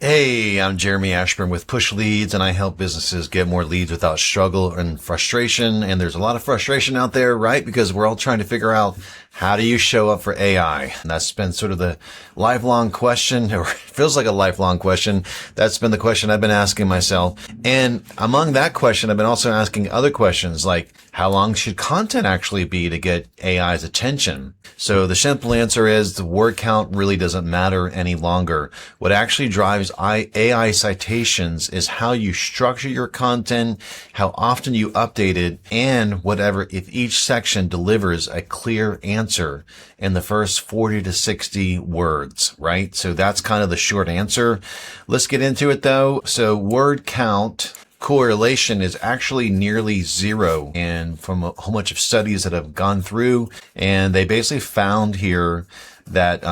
Hey, I'm Jeremy Ashburn with PushLeads, and I help businesses get more leads without struggle and frustration. And there's a lot of frustration out there, right? Because we're all trying to figure out, how do you show up for AI? And that's been sort of the lifelong question, or it feels like a lifelong question. That's been the question I've been asking myself. And among that question, I've been also asking other questions like, how long should content actually be to get AI's attention? So the simple answer is the word count really doesn't matter any longer. What actually drives AI citations is how you structure your content, how often you update it, and whatever if each section delivers a clear answer in the first 40 to 60 words, right? So that's kind of the short answer. Let's get into it though. So word count correlation is actually nearly zero, and from a whole bunch of studies that have gone through, and they basically found here that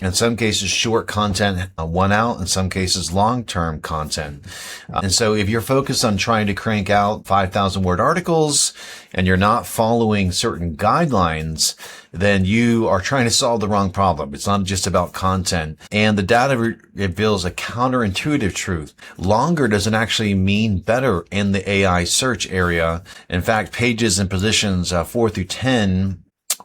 in some cases short content won out, in some cases long-term content. And so if you're focused on trying to crank out 5,000 word articles and you're not following certain guidelines, then you are trying to solve the wrong problem. It's not just about content. And the data reveals a counterintuitive truth. Longer doesn't actually mean better in the AI search area. In fact, pages and positions 4 through 10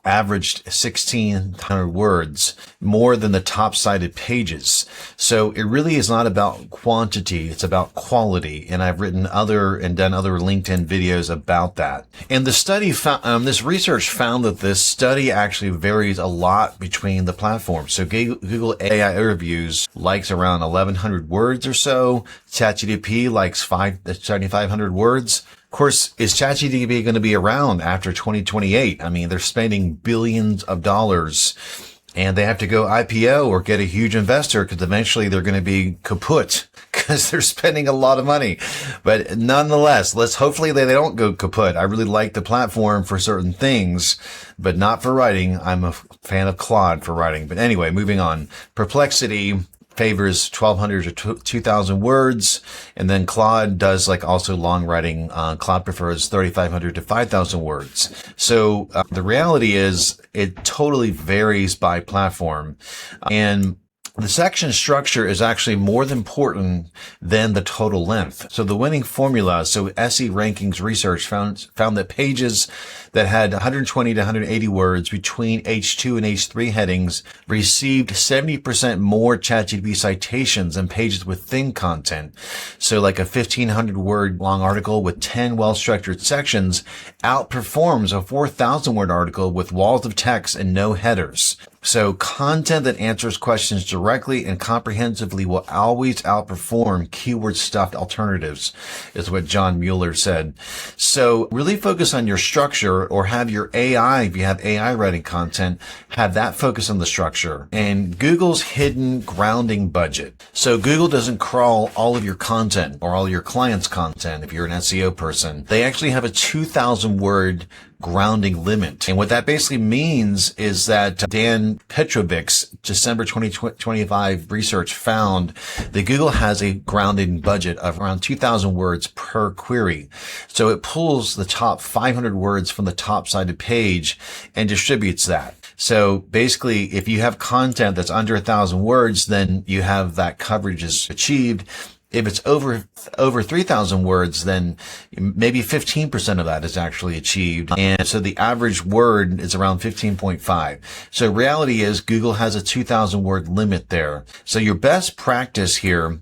averaged 1,600 words, more than the top-cited pages. So it really is not about quantity, it's about quality. And I've written done other LinkedIn videos about that. And the study found, this research found that this study actually varies a lot between the platforms. So Google AI Overviews likes around 1,100 words or so. ChatGPT likes 7,500 words. Of course, is ChatGPT going to be around after 2028? I mean, they're spending billions of dollars and they have to go IPO or get a huge investor because eventually they're going to be kaput because they're spending a lot of money. But nonetheless, hopefully they don't go kaput. I really like the platform for certain things, but not for writing. I'm a fan of Claude for writing. But anyway, moving on. Perplexity favors 1,200 to 2,000 words. And then Claude does like also long writing. Claude prefers 3,500 to 5,000 words. So the reality is it totally varies by platform. And the section structure is actually more important than the total length. So the winning formula, so SE Rankings research found that pages that had 120 to 180 words between H2 and H3 headings received 70% more ChatGPT citations than pages with thin content. So like a 1,500 word long article with 10 well-structured sections outperforms a 4,000 word article with walls of text and no headers. So content that answers questions directly and comprehensively will always outperform keyword-stuffed alternatives, is what John Mueller said. So really focus on your structure, or have your AI, if you have AI writing content, have that focus on the structure. And Google's hidden grounding budget. So Google doesn't crawl all of your content or all your clients' content if you're an SEO person. They actually have a 2,000 word grounding limit. And what that basically means is that Dan Petrovic's December 2025 research found that Google has a grounding budget of around 2,000 words per query. So it pulls the top 500 words from the top cited page and distributes that. So basically, if you have content that's under 1,000 words, then you have that coverage is achieved. If it's over 3,000 words, then maybe 15% of that is actually achieved. And so the average word is around 15.5. So reality is Google has a 2,000 word limit there. So your best practice here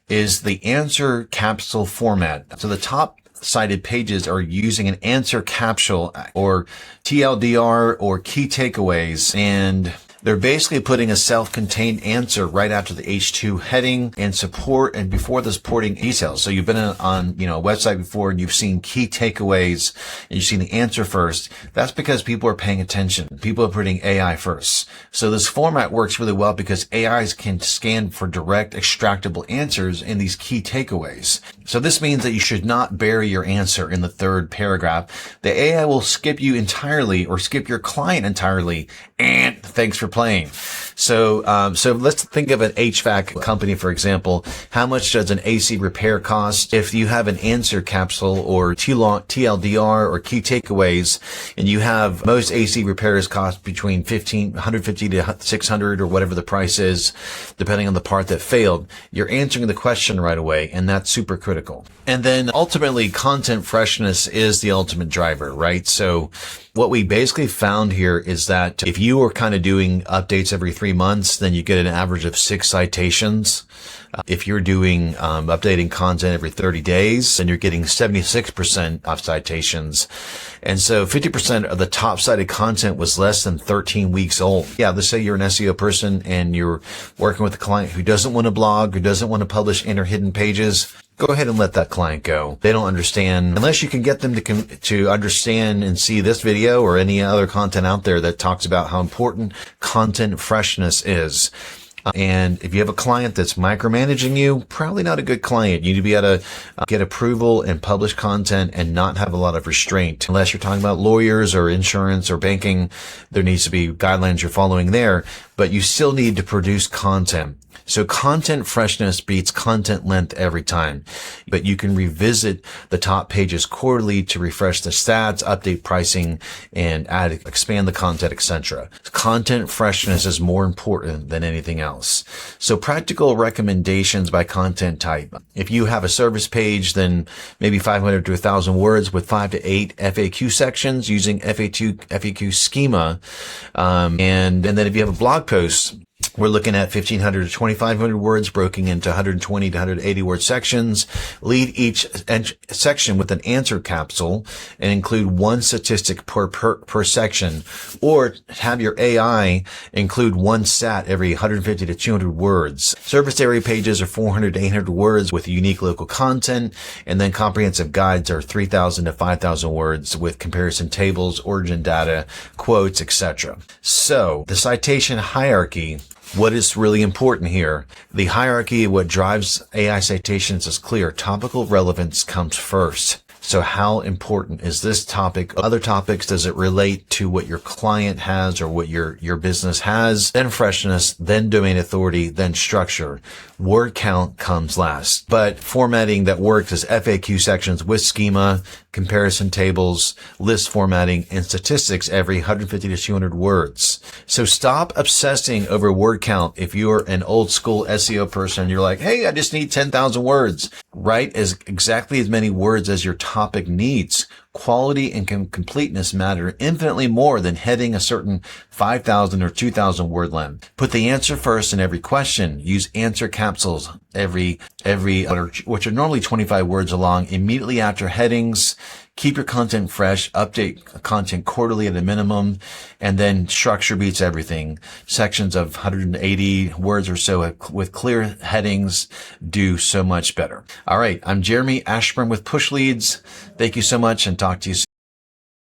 is the answer capsule format. So the top cited pages are using an answer capsule or TLDR or key takeaways, and they're basically putting a self-contained answer right after the H2 heading and support and before the supporting details. So you've been on a website before and you've seen key takeaways and you've seen the answer first. That's because people are paying attention. People are putting AI first. So this format works really well because AIs can scan for direct extractable answers in these key takeaways. So this means that you should not bury your answer in the third paragraph. The AI will skip you entirely or skip your client entirely. And thanks for playing. So let's think of an HVAC company, for example. How much does an AC repair cost? If you have an answer capsule or TLDR or key takeaways, and you have most AC repairs cost between $150 to $600 or whatever the price is, depending on the part that failed, you're answering the question right away, and that's super critical. And then ultimately, content freshness is the ultimate driver, right? So what we basically found here is that if you are kind of doing updates every 3 months, then you get an average of 6 citations. If you're doing updating content every 30 days, then you're getting 76% of citations. And so 50% of the top cited content was less than 13 weeks old. Yeah, let's say you're an SEO person and you're working with a client who doesn't want to blog, who doesn't want to publish inner hidden pages. Go ahead and let that client go. They don't understand, unless you can get them to understand and see this video or any other content out there that talks about how important content freshness is. And if you have a client that's micromanaging you, probably not a good client. You need to be able to get approval and publish content and not have a lot of restraint. Unless you're talking about lawyers or insurance or banking, there needs to be guidelines you're following there, but you still need to produce content. So content freshness beats content length every time, but you can revisit the top pages quarterly to refresh the stats, update pricing, and expand the content, etc. Content freshness is more important than anything else. So practical recommendations by content type. If you have a service page, then maybe 500 to 1,000 words with 5 to 8 FAQ sections using FAQ schema. And then if you have a blog post, we're looking at 1,500 to 2,500 words broken into 120 to 180 word sections. Lead each section with an answer capsule and include one statistic per section, or have your AI include one stat every 150 to 200 words. Surface area pages are 400 to 800 words with unique local content, and then comprehensive guides are 3,000 to 5,000 words with comparison tables, origin data, quotes, etc. So the citation hierarchy. What is really important here? The hierarchy of what drives AI citations is clear. Topical relevance comes first. So how important is this topic? Other topics, does it relate to what your client has or what your business has? Then freshness, then domain authority, then structure. Word count comes last. But formatting that works is FAQ sections with schema, comparison tables, list formatting, and statistics every 150 to 200 words. So stop obsessing over word count. If you're an old school SEO person, you're like, hey, I just need 10,000 words. Write exactly as many words as your topic needs. Quality and completeness matter infinitely more than heading a certain 5,000 or 2,000 word length. Put the answer first in every question. Use answer capsules which are normally 25 words long, immediately after headings. Keep your content fresh, update content quarterly at a minimum, and then structure beats everything. Sections of 180 words or so with clear headings do so much better. All right. I'm Jeremy Ashburn with PushLeads. Thank you so much, and talk to you soon.